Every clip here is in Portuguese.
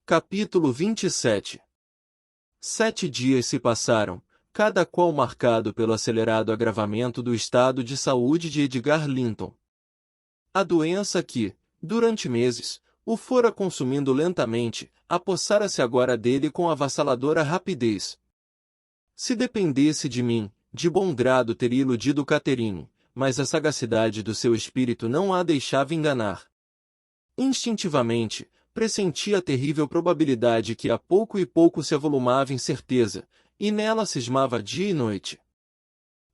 Capítulo 27. 7 dias se passaram, cada qual marcado pelo acelerado agravamento do estado de saúde de Edgar Linton. A doença que, durante meses, o fora consumindo lentamente, apossara-se agora dele com avassaladora rapidez. Se dependesse de mim, de bom grado teria iludido Catherine, mas a sagacidade do seu espírito não a deixava enganar. Instintivamente, pressentia a terrível probabilidade que a pouco e pouco se avolumava em certeza, e nela cismava dia e noite.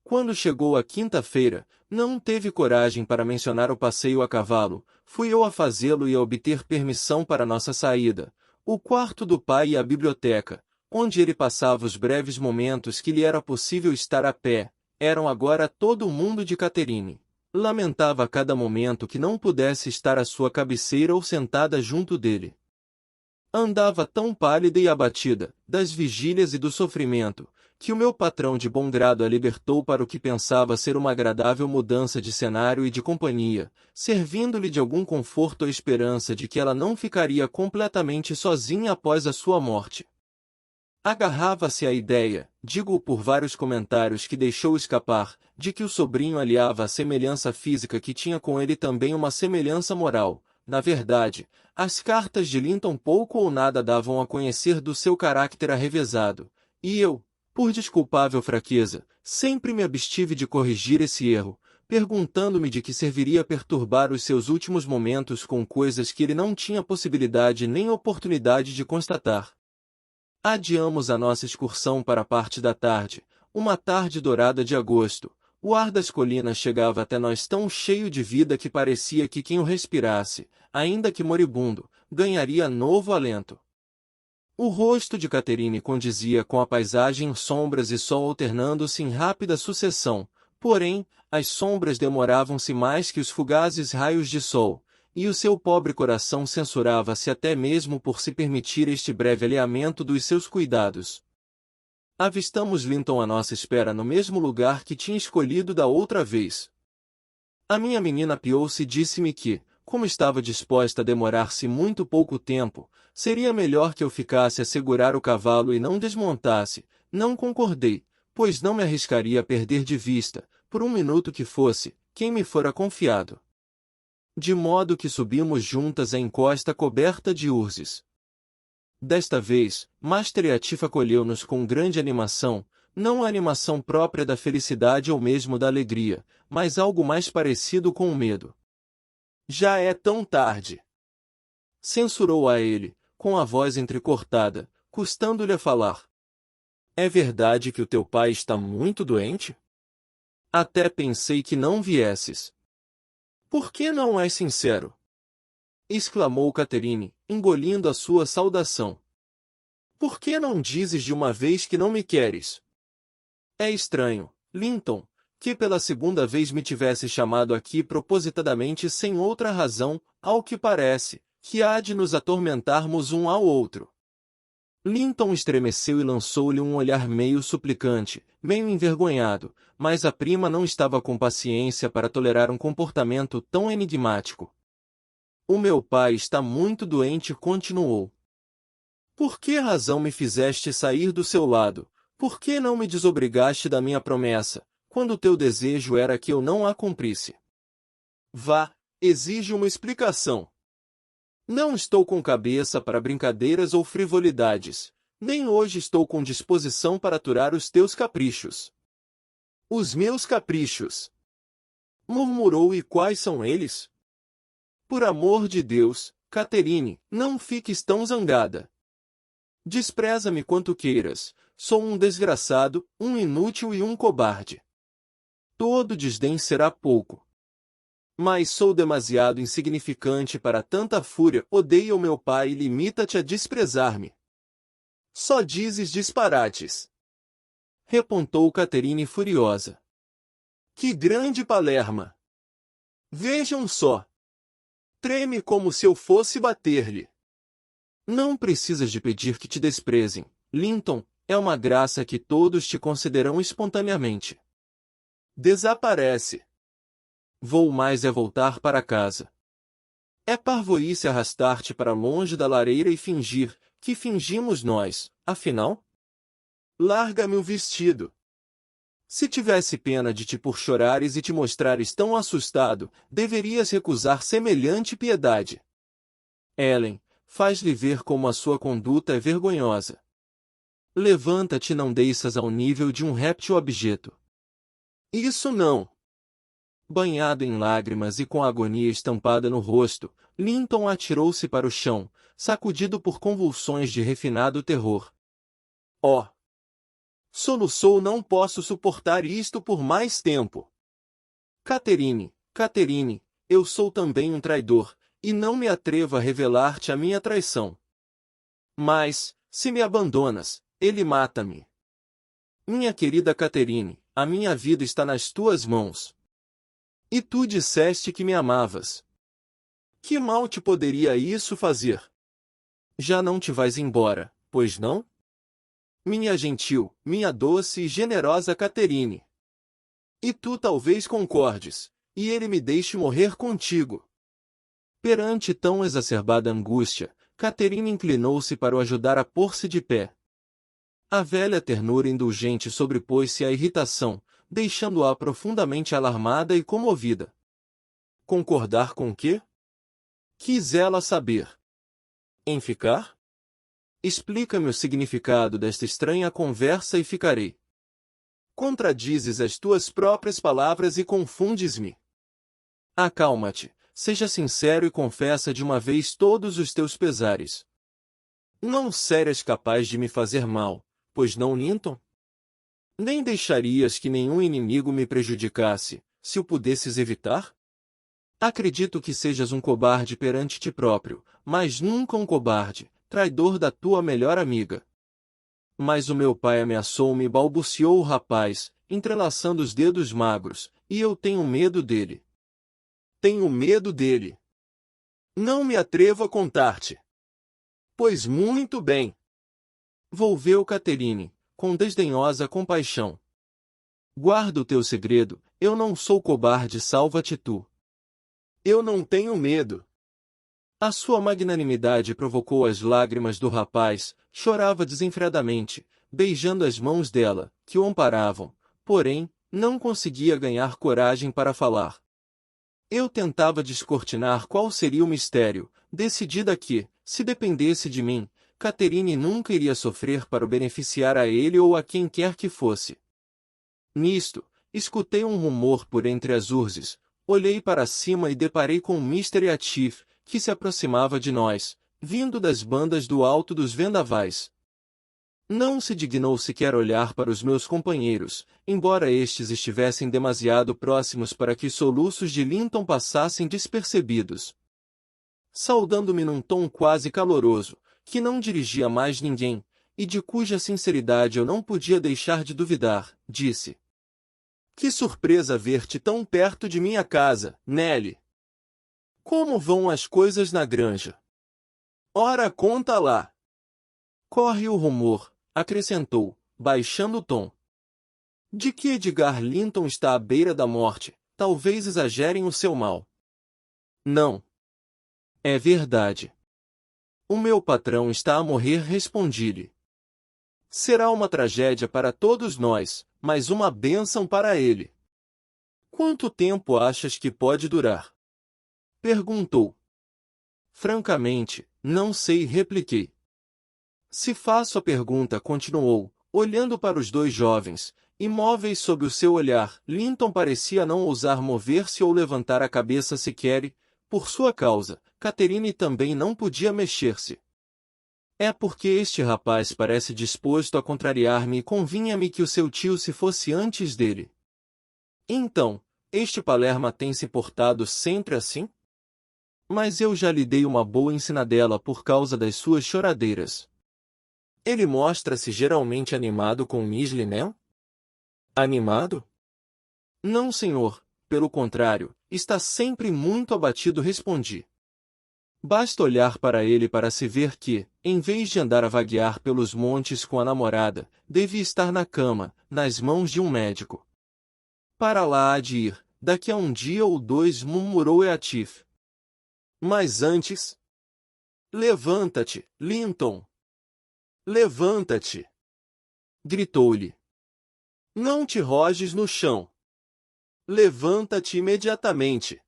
Quando chegou a quinta-feira, não teve coragem para mencionar o passeio a cavalo, fui eu a fazê-lo e a obter permissão para nossa saída, o quarto do pai e a biblioteca, onde ele passava os breves momentos que lhe era possível estar a pé, eram agora todo o mundo de Catherine. Lamentava a cada momento que não pudesse estar à sua cabeceira ou sentada junto dele. Andava tão pálida e abatida, das vigílias e do sofrimento, que o meu patrão de bom grado a libertou para o que pensava ser uma agradável mudança de cenário e de companhia, servindo-lhe de algum conforto a esperança de que ela não ficaria completamente sozinha após a sua morte. Agarrava-se à ideia, digo por vários comentários que deixou escapar, de que o sobrinho aliava a semelhança física que tinha com ele também uma semelhança moral. Na verdade, as cartas de Linton pouco ou nada davam a conhecer do seu caráter arrevesado, e eu, por desculpável fraqueza, sempre me abstive de corrigir esse erro, perguntando-me de que serviria perturbar os seus últimos momentos com coisas que ele não tinha possibilidade nem oportunidade de constatar. Adiamos a nossa excursão para a parte da tarde, uma tarde dourada de agosto. O ar das colinas chegava até nós tão cheio de vida que parecia que quem o respirasse, ainda que moribundo, ganharia novo alento. O rosto de Catherine condizia com a paisagem em sombras e sol alternando-se em rápida sucessão, porém, as sombras demoravam-se mais que os fugazes raios de sol, e o seu pobre coração censurava-se até mesmo por se permitir este breve alheamento dos seus cuidados. Avistamos Linton à nossa espera no mesmo lugar que tinha escolhido da outra vez. A minha menina apiou-se e disse-me que, como estava disposta a demorar-se muito pouco tempo, seria melhor que eu ficasse a segurar o cavalo e não desmontasse. Não concordei, pois não me arriscaria a perder de vista, por um minuto que fosse, quem me fora confiado. De modo que subimos juntas a encosta coberta de urzes. Desta vez, Master Atifa acolheu-nos com grande animação, não a animação própria da felicidade ou mesmo da alegria, mas algo mais parecido com o medo. Já é tão tarde! Censurou a ele, com a voz entrecortada, custando-lhe a falar. É verdade que o teu pai está muito doente? Até pensei que não viesses. Por que não és sincero? Exclamou Catherine, engolindo a sua saudação. Por que não dizes de uma vez que não me queres? É estranho, Linton, que pela segunda vez me tivesse chamado aqui propositadamente sem outra razão, ao que parece, que há de nos atormentarmos um ao outro. Linton estremeceu e lançou-lhe um olhar meio suplicante, meio envergonhado, mas a prima não estava com paciência para tolerar um comportamento tão enigmático. O meu pai está muito doente, continuou. Por que razão me fizeste sair do seu lado? Por que não me desobrigaste da minha promessa, quando o teu desejo era que eu não a cumprisse? Vá, exige uma explicação. Não estou com cabeça para brincadeiras ou frivolidades, nem hoje estou com disposição para aturar os teus caprichos. Os meus caprichos! Murmurou, e quais são eles? Por amor de Deus, Catherine, não fiques tão zangada. Despreza-me quanto queiras, sou um desgraçado, um inútil e um cobarde. Todo desdém será pouco. Mas sou demasiado insignificante para tanta fúria. Odeia o meu pai e limita-te a desprezar-me. Só dizes disparates. Repontou Catherine furiosa. Que grande palerma! Vejam só. Treme como se eu fosse bater-lhe. Não precisas de pedir que te desprezem, Linton, é uma graça que todos te concederão espontaneamente. Desaparece. Vou mais é voltar para casa. É parvoíce arrastar-te para longe da lareira e fingir, que fingimos nós, afinal? Larga-me o vestido. Se tivesse pena de ti por chorares e te mostrares tão assustado, deverias recusar semelhante piedade. Ellen, faz-lhe ver como a sua conduta é vergonhosa. Levanta-te e não desças ao nível de um réptil abjeto. Isso não! Banhado em lágrimas e com a agonia estampada no rosto, Linton atirou-se para o chão, sacudido por convulsões de refinado terror. Oh! Soluçou, não posso suportar isto por mais tempo. Catherine, Catherine, eu sou também um traidor, e não me atrevo a revelar-te a minha traição. Mas, se me abandonas, ele mata-me. Minha querida Catherine, a minha vida está nas tuas mãos. E tu disseste que me amavas. Que mal te poderia isso fazer? Já não te vais embora, pois não? Minha gentil, minha doce e generosa Catherine. E tu talvez concordes, e ele me deixe morrer contigo. Perante tão exacerbada angústia, Catherine inclinou-se para o ajudar a pôr-se de pé. A velha ternura indulgente sobrepôs-se à irritação, deixando-a profundamente alarmada e comovida. Concordar com quê? Quis ela saber. Em ficar? Explica-me o significado desta estranha conversa e ficarei. Contradizes as tuas próprias palavras e confundes-me. Acalma-te, seja sincero e confessa de uma vez todos os teus pesares. Não seras capaz de me fazer mal, pois não, Linton? Nem deixarias que nenhum inimigo me prejudicasse, se o pudesses evitar? Acredito que sejas um cobarde perante ti próprio, mas nunca um cobarde, traidor da tua melhor amiga. Mas o meu pai ameaçou-me, balbuciou o rapaz, entrelaçando os dedos magros, e eu tenho medo dele. Tenho medo dele. Não me atrevo a contar-te. Pois muito bem. Volveu Catherine, com desdenhosa compaixão. Guarda o teu segredo, eu não sou cobarde, salva-te tu. Eu não tenho medo. A sua magnanimidade provocou as lágrimas do rapaz, chorava desenfreadamente, beijando as mãos dela, que o amparavam, porém, não conseguia ganhar coragem para falar. Eu tentava descortinar qual seria o mistério, decidida que, se dependesse de mim, Catherine nunca iria sofrer para o beneficiar a ele ou a quem quer que fosse. Nisto, escutei um rumor por entre as urzes, olhei para cima e deparei com Mr. Atif, que se aproximava de nós, vindo das bandas do alto dos vendavais. Não se dignou sequer olhar para os meus companheiros, embora estes estivessem demasiado próximos para que os soluços de Linton passassem despercebidos. Saudando-me num tom quase caloroso, que não dirigia mais ninguém, e de cuja sinceridade eu não podia deixar de duvidar, disse: Que surpresa ver-te tão perto de minha casa, Nelly! Como vão as coisas na granja? Ora, conta lá! Corre o rumor, acrescentou, baixando o tom, de que Edgar Linton está à beira da morte, talvez exagerem o seu mal. Não. É verdade. O meu patrão está a morrer, respondi-lhe. Será uma tragédia para todos nós, mas uma bênção para ele. Quanto tempo achas que pode durar? Perguntou. Francamente, não sei, repliquei. Se faço a pergunta, continuou, olhando para os dois jovens, imóveis sob o seu olhar, Linton parecia não ousar mover-se ou levantar a cabeça sequer e, por sua causa, Catherine também não podia mexer-se. É porque este rapaz parece disposto a contrariar-me e convinha-me que o seu tio se fosse antes dele. Então, este Palerma tem se portado sempre assim? Mas eu já lhe dei uma boa ensinadela por causa das suas choradeiras. Ele mostra-se geralmente animado com Miss Linnell? Animado? Não, senhor, pelo contrário, está sempre muito abatido, respondi. Basta olhar para ele para se ver que, em vez de andar a vaguear pelos montes com a namorada, devia estar na cama, nas mãos de um médico. Para lá há de ir, daqui a um dia ou dois, murmurou Eatif. Mas antes... Levanta-te, Linton! Levanta-te! Gritou-lhe. Não te rojes no chão. Levanta-te imediatamente.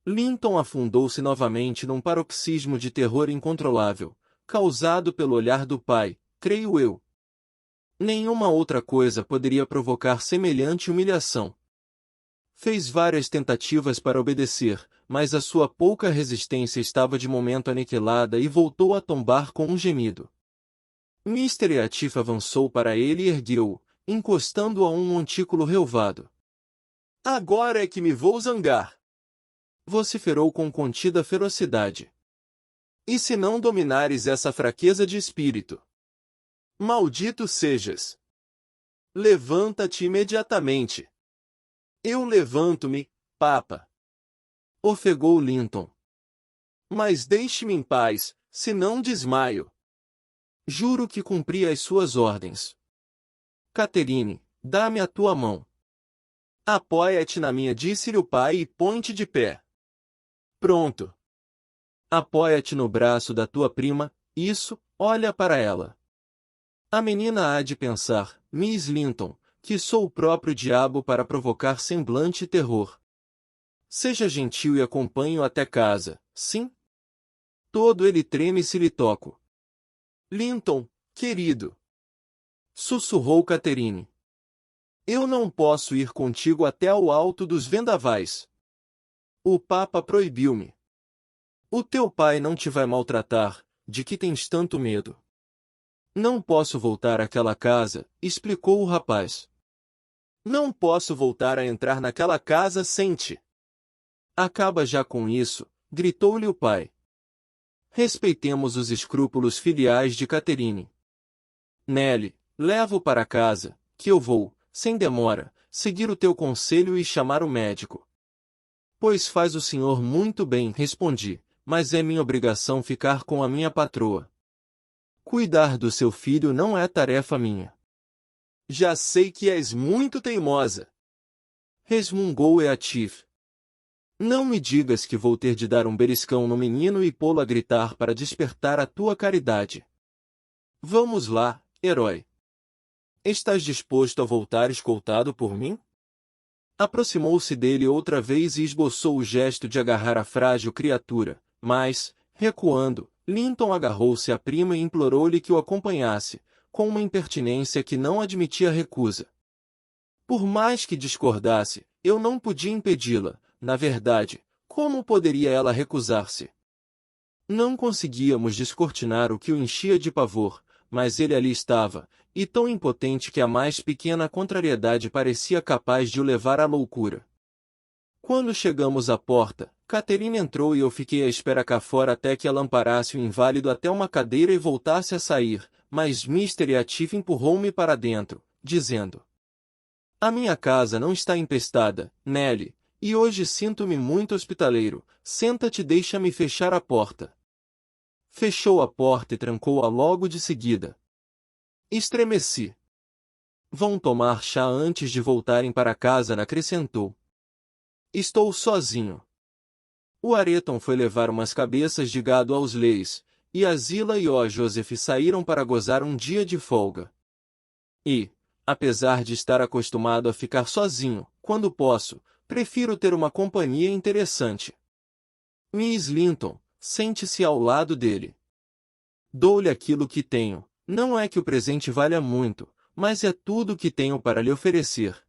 Linton afundou-se novamente num paroxismo de terror incontrolável, causado pelo olhar do pai, creio eu. Nenhuma outra coisa poderia provocar semelhante humilhação. Fez várias tentativas para obedecer, mas a sua pouca resistência estava de momento aniquilada e voltou a tombar com um gemido. Mr. Atif avançou para ele e ergueu-o, encostando-o a um montículo relvado. Agora é que me vou zangar! Vociferou com contida ferocidade. E se não dominares essa fraqueza de espírito? Maldito sejas! Levanta-te imediatamente! Eu levanto-me, papa! Ofegou Linton. Mas deixe-me em paz, senão desmaio. Juro que cumpri as suas ordens. Catherine, dá-me a tua mão. Apoia-te na minha, disse-lhe o pai, e põe-te de pé. Pronto. Apoia-te no braço da tua prima, isso, olha para ela. A menina há de pensar, Miss Linton, que sou o próprio diabo para provocar semblante terror. Seja gentil e acompanhe-o até casa, sim? Todo ele treme se lhe toco. Linton, querido. Sussurrou Catherine. Eu não posso ir contigo até ao alto dos vendavais. O Papa proibiu-me. O teu pai não te vai maltratar, de que tens tanto medo? Não posso voltar àquela casa, explicou o rapaz. Não posso voltar a entrar naquela casa sem ti. Acaba já com isso, gritou-lhe o pai. Respeitemos os escrúpulos filiais de Catherine. Nelly, leva-o para casa, que eu vou, sem demora, seguir o teu conselho e chamar o médico. Pois faz o senhor muito bem, respondi, mas é minha obrigação ficar com a minha patroa. Cuidar do seu filho não é tarefa minha. Já sei que és muito teimosa. Resmungou Eatif. Não me digas que vou ter de dar um beliscão no menino e pô-lo a gritar para despertar a tua caridade. Vamos lá, herói. Estás disposto a voltar escoltado por mim? Aproximou-se dele outra vez e esboçou o gesto de agarrar a frágil criatura, mas, recuando, Linton agarrou-se à prima e implorou-lhe que o acompanhasse, com uma impertinência que não admitia recusa. Por mais que discordasse, eu não podia impedi-la. Na verdade, como poderia ela recusar-se? Não conseguíamos descortinar o que o enchia de pavor, mas ele ali estava, e tão impotente que a mais pequena contrariedade parecia capaz de o levar à loucura. Quando chegamos à porta, Catherine entrou e eu fiquei à espera cá fora até que ela amparasse o inválido até uma cadeira e voltasse a sair, mas Mr. Atif empurrou-me para dentro, dizendo: A minha casa não está empestada, Nelly, e hoje sinto-me muito hospitaleiro, senta-te e deixa-me fechar a porta. Fechou a porta e trancou-a logo de seguida. Estremeci. Vão tomar chá antes de voltarem para casa, acrescentou. Estou sozinho. O Areton foi levar umas cabeças de gado aos leis, e a Zila e o Joseph saíram para gozar um dia de folga. E, apesar de estar acostumado a ficar sozinho, quando posso, prefiro ter uma companhia interessante. Miss Linton, sente-se ao lado dele. Dou-lhe aquilo que tenho, não é que o presente valha muito, mas é tudo o que tenho para lhe oferecer.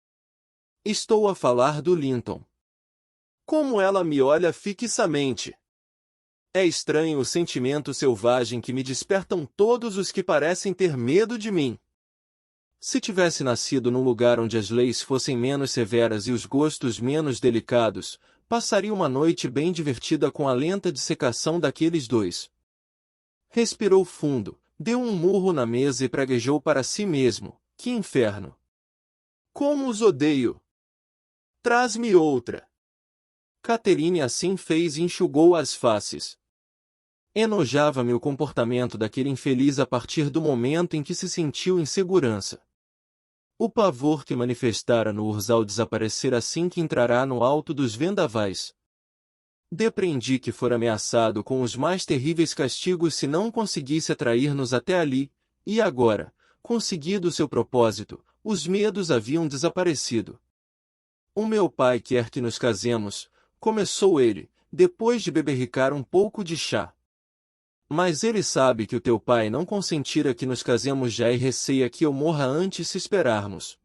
Estou a falar do Linton. Como ela me olha fixamente! É estranho o sentimento selvagem que me despertam todos os que parecem ter medo de mim. Se tivesse nascido num lugar onde as leis fossem menos severas e os gostos menos delicados, passaria uma noite bem divertida com a lenta dissecação daqueles dois. Respirou fundo, deu um murro na mesa e praguejou para si mesmo: que inferno! Como os odeio! Traz-me outra! Catherine assim fez e enxugou as faces. Enojava-me o comportamento daquele infeliz a partir do momento em que se sentiu em segurança. O pavor que manifestara no Urzal desaparecer assim que entrará no alto dos vendavais. Depreendi que fora ameaçado com os mais terríveis castigos se não conseguisse atrair-nos até ali, e agora, conseguido seu propósito, os medos haviam desaparecido. O meu pai quer que nos casemos, começou ele, depois de beberricar um pouco de chá. Mas ele sabe que o teu pai não consentira que nos casemos já e receia que eu morra antes se esperarmos.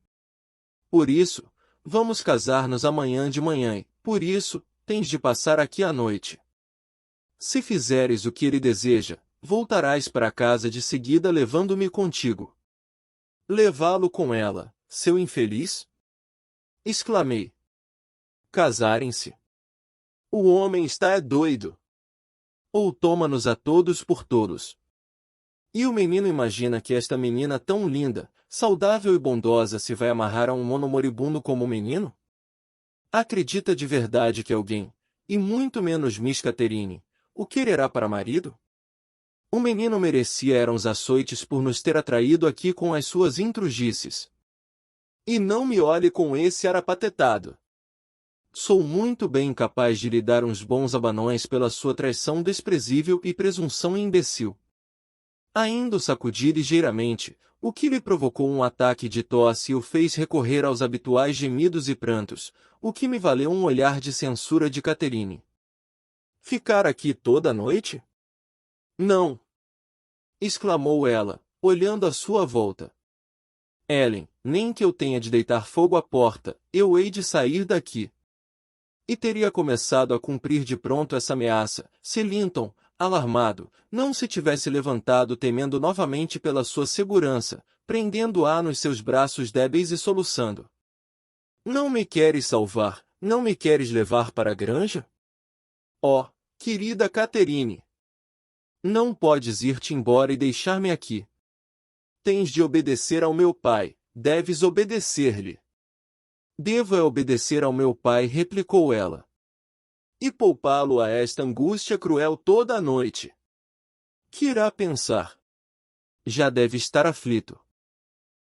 Por isso, vamos casar-nos amanhã de manhã e, por isso, tens de passar aqui a noite. Se fizeres o que ele deseja, voltarás para casa de seguida levando-me contigo. Levá-lo com ela, seu infeliz? Exclamei. Casarem-se? O homem está doido. Ou toma-nos a todos por tolos. E o menino imagina que esta menina tão linda, saudável e bondosa se vai amarrar a um mono moribundo como o menino? Acredita de verdade que alguém, e muito menos Miss Catherine, o quererá para marido? O menino merecia eram os açoites por nos ter atraído aqui com as suas intrugices. E não me olhe com esse ar apatetado. Sou muito bem capaz de lhe dar uns bons abanões pela sua traição desprezível e presunção imbecil. Ainda o sacudi ligeiramente, o que lhe provocou um ataque de tosse e o fez recorrer aos habituais gemidos e prantos, o que me valeu um olhar de censura de Catherine. Ficar aqui toda a noite? Não! Exclamou ela, olhando à sua volta. Ellen, nem que eu tenha de deitar fogo à porta, eu hei de sair daqui. E teria começado a cumprir de pronto essa ameaça, se Linton, alarmado, não se tivesse levantado temendo novamente pela sua segurança, prendendo-a nos seus braços débeis e soluçando. Não me queres salvar, não me queres levar para a granja? Oh, querida Catherine! Não podes ir-te embora e deixar-me aqui. Tens de obedecer ao meu pai, deves obedecer-lhe. Devo obedecer ao meu pai, replicou ela. E poupá-lo a esta angústia cruel toda a noite. Que irá pensar? Já deve estar aflito.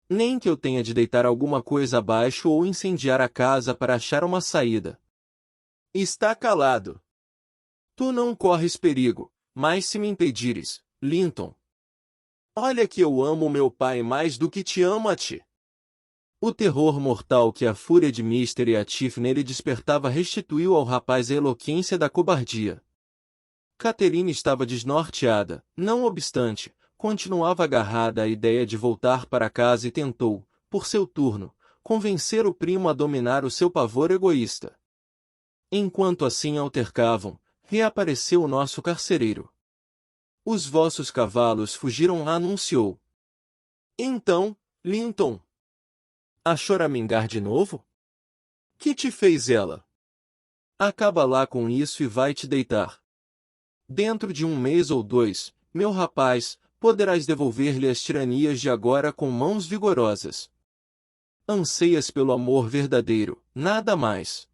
Nem que eu tenha de deitar alguma coisa abaixo ou incendiar a casa para achar uma saída. Está calado. Tu não corres perigo, mas se me impedires, Linton. Olha que eu amo meu pai mais do que te amo a ti. O terror mortal que a fúria de Mr. e a Tiff nele despertava restituiu ao rapaz a eloquência da cobardia. Catherine estava desnorteada, não obstante, continuava agarrada à ideia de voltar para casa e tentou, por seu turno, convencer o primo a dominar o seu pavor egoísta. Enquanto assim altercavam, reapareceu o nosso carcereiro. Os vossos cavalos fugiram, anunciou. Então, Linton, a choramingar de novo? Que te fez ela? Acaba lá com isso e vai te deitar. Dentro de 1 mês ou 2, meu rapaz, poderás devolver-lhe as tiranias de agora com mãos vigorosas. Anseias pelo amor verdadeiro, nada mais.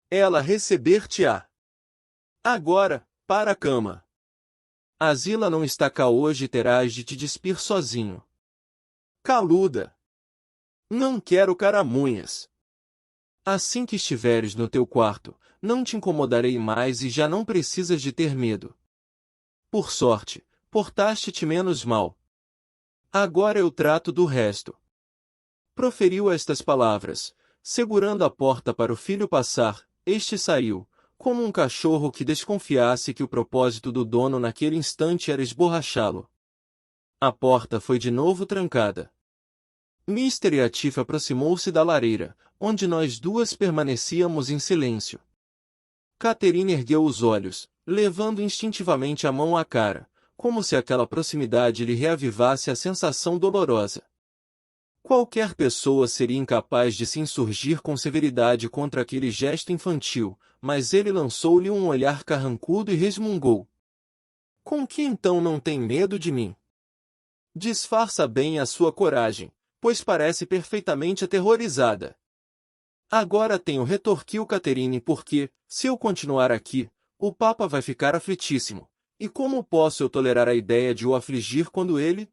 Ela receber-te-á. Agora, para a cama. A Zila não está cá hoje e terás de te despir sozinho. Caluda! Não quero caramunhas. Assim que estiveres no teu quarto, não te incomodarei mais e já não precisas de ter medo. Por sorte, portaste-te menos mal. Agora eu trato do resto. Proferiu estas palavras, segurando a porta para o filho passar, este saiu, como um cachorro que desconfiasse que o propósito do dono naquele instante era esborrachá-lo. A porta foi de novo trancada. Mr. e a Tiff aproximou-se da lareira, onde nós duas permanecíamos em silêncio. Catherine ergueu os olhos, levando instintivamente a mão à cara, como se aquela proximidade lhe reavivasse a sensação dolorosa. Qualquer pessoa seria incapaz de se insurgir com severidade contra aquele gesto infantil, mas ele lançou-lhe um olhar carrancudo e resmungou. Com que então não tem medo de mim? Disfarça bem a sua coragem, pois parece perfeitamente aterrorizada. Agora tenho, retorquiu Catherine, porque, se eu continuar aqui, o Papa vai ficar aflitíssimo, e como posso eu tolerar a ideia de o afligir quando ele...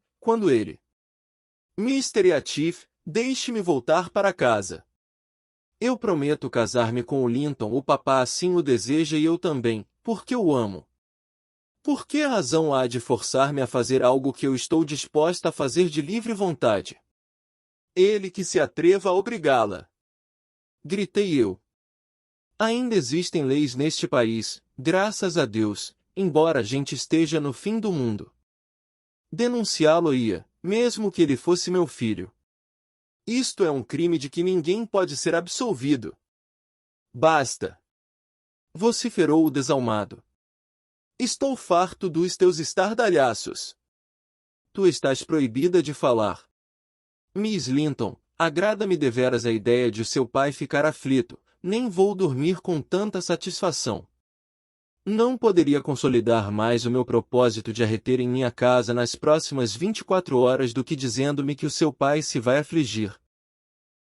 Mr. e a Tiff, deixe-me voltar para casa. Eu prometo casar-me com o Linton, o papá assim o deseja e eu também, porque o amo. Por que razão há de forçar-me a fazer algo que eu estou disposta a fazer de livre vontade? Ele que se atreva a obrigá-la! Gritei eu. Ainda existem leis neste país, graças a Deus, embora a gente esteja no fim do mundo. Denunciá-lo-ia, mesmo que ele fosse meu filho. Isto é um crime de que ninguém pode ser absolvido. Basta! Vociferou o desalmado. Estou farto dos teus estardalhaços. Tu estás proibida de falar. Miss Linton, agrada-me deveras a ideia de seu pai ficar aflito, nem vou dormir com tanta satisfação. Não poderia consolidar mais o meu propósito de a reter em minha casa nas próximas 24 horas do que dizendo-me que o seu pai se vai afligir.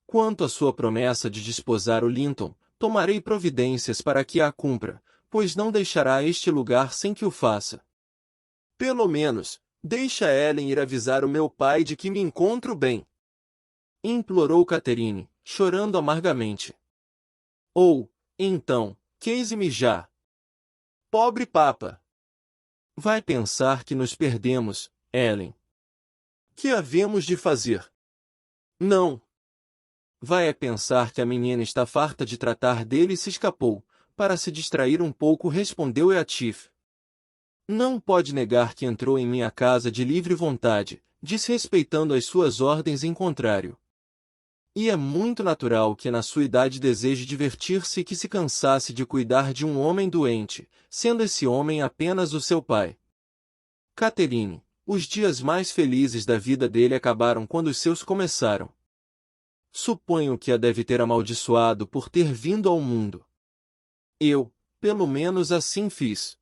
Quanto à sua promessa de desposar o Linton, tomarei providências para que a cumpra, pois não deixará este lugar sem que o faça. Pelo menos, deixa Ellen ir avisar o meu pai de que me encontro bem. Implorou Catherine, chorando amargamente. Ou, então, case-me já. Pobre papa! Vai pensar que nos perdemos, Ellen. Que havemos de fazer? Não. Vai pensar que a menina está farta de tratar dele e se escapou, para se distrair um pouco, respondeu Eatif. Não pode negar que entrou em minha casa de livre vontade, desrespeitando as suas ordens em contrário. E é muito natural que na sua idade deseje divertir-se e que se cansasse de cuidar de um homem doente, sendo esse homem apenas o seu pai. Catherine, os dias mais felizes da vida dele acabaram quando os seus começaram. Suponho que a deve ter amaldiçoado por ter vindo ao mundo. Eu, pelo menos assim fiz.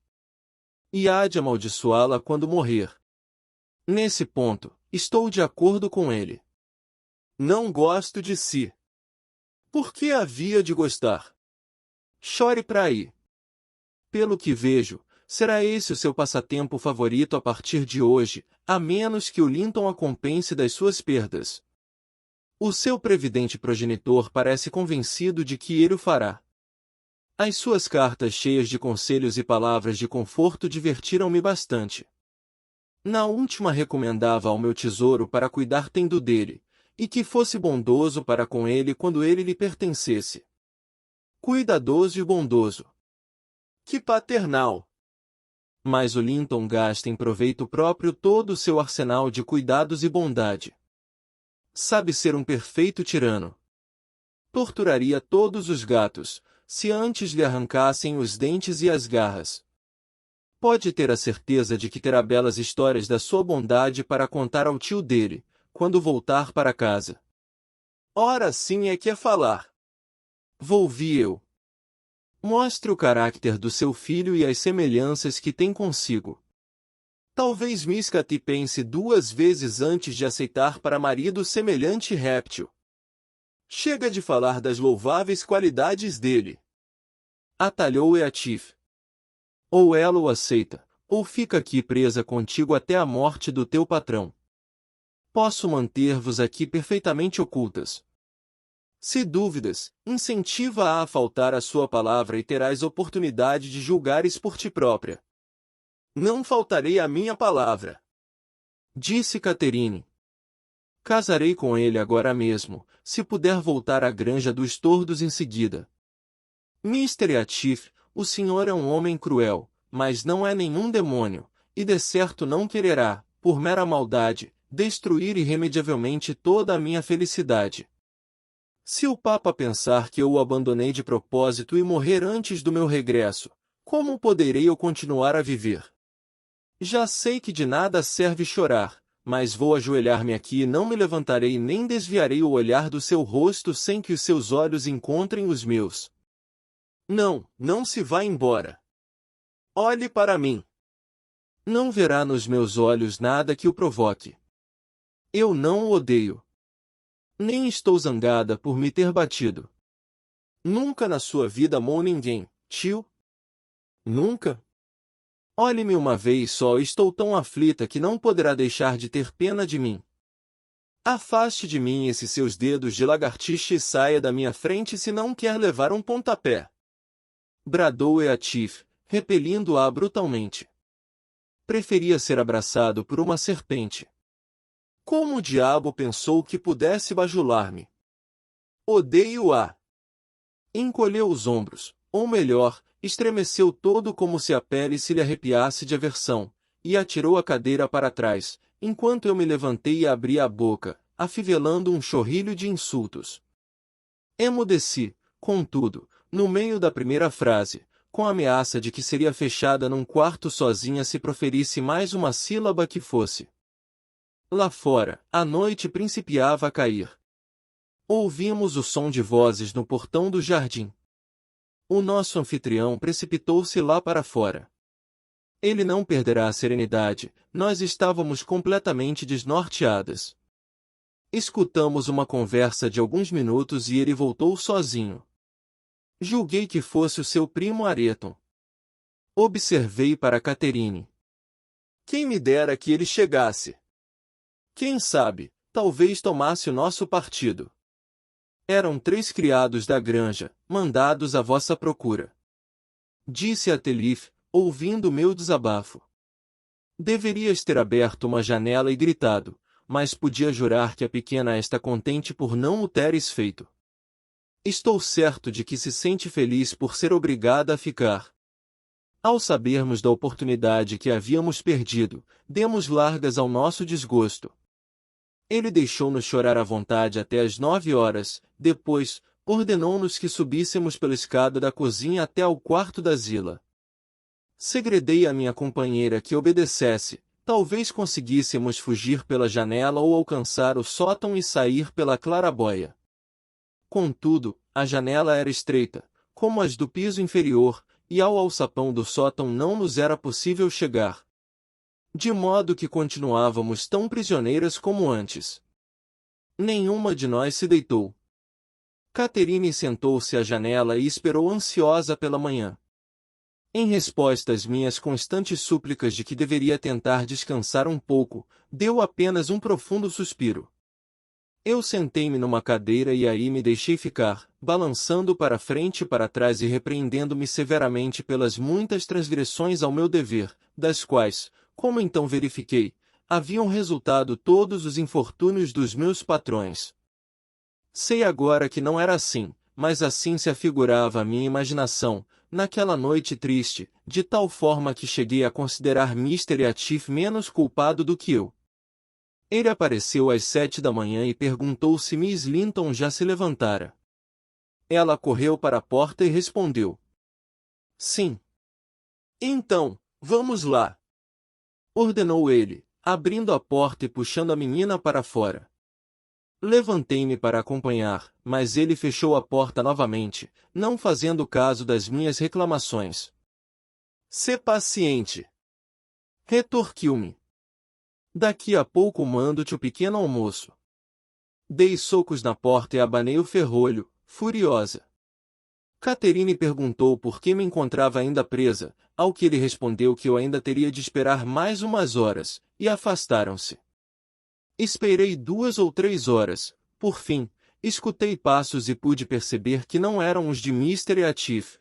E há de amaldiçoá-la quando morrer. Nesse ponto, estou de acordo com ele. Não gosto de si. Por que havia de gostar? Chore pra aí. Pelo que vejo, será esse o seu passatempo favorito a partir de hoje, a menos que o Linton a compense das suas perdas. O seu previdente progenitor parece convencido de que ele o fará. As suas cartas cheias de conselhos e palavras de conforto divertiram-me bastante. Na última recomendava ao meu tesouro para cuidar tendo dele, e que fosse bondoso para com ele quando ele lhe pertencesse. Cuidadoso e bondoso. Que paternal! Mas o Linton gasta em proveito próprio todo o seu arsenal de cuidados e bondade. Sabe ser um perfeito tirano. Torturaria todos os gatos, se antes lhe arrancassem os dentes e as garras. Pode ter a certeza de que terá belas histórias da sua bondade para contar ao tio dele, quando voltar para casa. Ora sim é que é falar. Volvi eu. Mostre o caráter do seu filho e as semelhanças que tem consigo. Talvez Miss Cathy pense duas vezes antes de aceitar para marido semelhante réptil. Chega de falar das louváveis qualidades dele. Atalhou Eatif. Ou ela o aceita, ou fica aqui presa contigo até a morte do teu patrão. Posso manter-vos aqui perfeitamente ocultas. Se dúvidas, incentiva-a a faltar à sua palavra e terás oportunidade de julgares por ti própria. Não faltarei à minha palavra, disse Catherine. Casarei com ele agora mesmo, se puder voltar à granja dos tordos em seguida. Mr. Eatif, o senhor é um homem cruel, mas não é nenhum demônio, e de certo não quererá, por mera maldade, destruir irremediavelmente toda a minha felicidade. Se o Papa pensar que eu o abandonei de propósito e morrer antes do meu regresso, como poderei eu continuar a viver? Já sei que de nada serve chorar, mas vou ajoelhar-me aqui e não me levantarei nem desviarei o olhar do seu rosto sem que os seus olhos encontrem os meus. Não, não se vá embora. Olhe para mim. Não verá nos meus olhos nada que o provoque. Eu não o odeio. Nem estou zangada por me ter batido. Nunca na sua vida amou ninguém, tio? Nunca? Olhe-me uma vez só, estou tão aflita que não poderá deixar de ter pena de mim. Afaste de mim esses seus dedos de lagartixa e saia da minha frente se não quer levar um pontapé. Bradou Eatif, repelindo-a brutalmente. Preferia ser abraçado por uma serpente. Como o diabo pensou que pudesse bajular-me? Odeio-a. Encolheu os ombros, ou melhor, estremeceu todo como se a pele se lhe arrepiasse de aversão, e atirou a cadeira para trás, enquanto eu me levantei e abri a boca, afivelando um chorrilho de insultos. Emudeci, contudo, no meio da primeira frase, com a ameaça de que seria fechada num quarto sozinha se proferisse mais uma sílaba que fosse. Lá fora, a noite principiava a cair. Ouvimos o som de vozes no portão do jardim. O nosso anfitrião precipitou-se lá para fora. Ele não perderá a serenidade, nós estávamos completamente desnorteadas. Escutamos uma conversa de alguns minutos e ele voltou sozinho. Julguei que fosse o seu primo Areton. Observei para Catherine. Quem me dera que ele chegasse. Quem sabe, talvez tomasse o nosso partido. Eram 3 criados da granja, mandados à vossa procura. Disse a Telif, ouvindo meu desabafo. Deverias ter aberto uma janela e gritado, mas podia jurar que a pequena está contente por não o teres feito. Estou certo de que se sente feliz por ser obrigada a ficar. Ao sabermos da oportunidade que havíamos perdido, demos largas ao nosso desgosto. Ele deixou-nos chorar à vontade até às 9 horas, depois, ordenou-nos que subíssemos pela escada da cozinha até ao quarto da Zila. Segredei à minha companheira que obedecesse, talvez conseguíssemos fugir pela janela ou alcançar o sótão e sair pela claraboia. Contudo, a janela era estreita, como as do piso inferior, e ao alçapão do sótão não nos era possível chegar. De modo que continuávamos tão prisioneiras como antes. Nenhuma de nós se deitou. Catherine sentou-se à janela e esperou ansiosa pela manhã. Em resposta às minhas constantes súplicas de que deveria tentar descansar um pouco, deu apenas um profundo suspiro. Eu sentei-me numa cadeira e aí me deixei ficar, balançando para frente e para trás e repreendendo-me severamente pelas muitas transgressões ao meu dever, das quais, como então verifiquei, haviam resultado todos os infortúnios dos meus patrões. Sei agora que não era assim, mas assim se afigurava a minha imaginação, naquela noite triste, de tal forma que cheguei a considerar Mr. Eatif menos culpado do que eu. Ele apareceu às 7 da manhã e perguntou se Miss Linton já se levantara. Ela correu para a porta e respondeu. Sim. Então, vamos lá. Ordenou ele, abrindo a porta e puxando a menina para fora. Levantei-me para acompanhar, mas ele fechou a porta novamente, não fazendo caso das minhas reclamações. Sê paciente. Retorquiu-me. Daqui a pouco mando-te o pequeno almoço. Dei socos na porta e abanei o ferrolho, furiosa. Catherine perguntou por que me encontrava ainda presa, ao que ele respondeu que eu ainda teria de esperar mais umas horas, e afastaram-se. Esperei 2 ou 3 horas, por fim, escutei passos e pude perceber que não eram os de Mr. Eatif.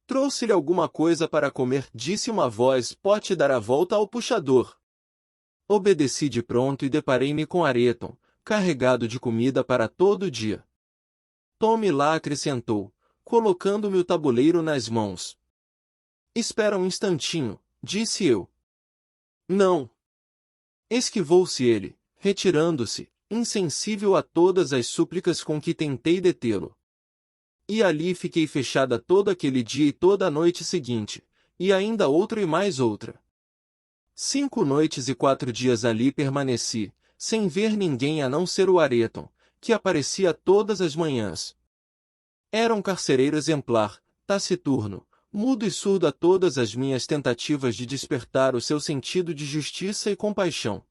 Trouxe-lhe alguma coisa para comer, disse uma voz, pode dar a volta ao puxador. Obedeci de pronto e deparei-me com Areton, carregado de comida para todo o dia. Tome lá, acrescentou, colocando-me o tabuleiro nas mãos. Espera um instantinho, disse eu. Não. Esquivou-se ele, retirando-se, insensível a todas as súplicas com que tentei detê-lo. E ali fiquei fechada todo aquele dia e toda a noite seguinte, e ainda outra e mais outra. 5 noites e 4 dias ali permaneci, sem ver ninguém a não ser o Areton, que aparecia todas as manhãs. Era um carcereiro exemplar, taciturno, mudo e surdo a todas as minhas tentativas de despertar o seu sentido de justiça e compaixão.